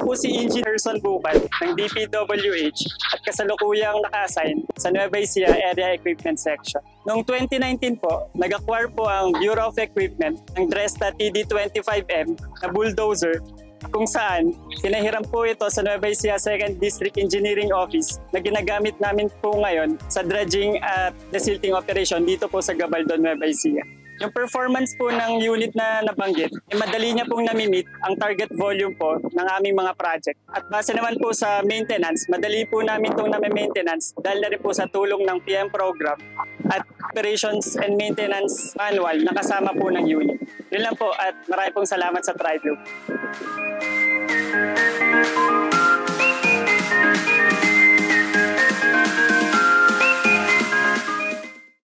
po si Engineer Son Bukat ng DPWH at kasalukuyang naka-assign sa Nueva Ecija Area Equipment Section. Noong 2019 po, nag-acquire po ang Bureau of Equipment ng Dresda TD25M na bulldozer kung saan pinahiram po ito sa Nueva Ecija 2nd District Engineering Office na ginagamit namin po ngayon sa dredging at desilting operation dito po sa Gabaldon, Nueva Ecija. Yung performance po ng unit na nabanggit, madali niya pong nami-meet ang target volume po ng aming mga project. At base naman po sa maintenance, madali po namin itong nami-maintenance dahil na rin po sa tulong ng PM program at operations and maintenance manual na kasama po ng unit. Yun lang po at marami pong salamat sa TriBlue.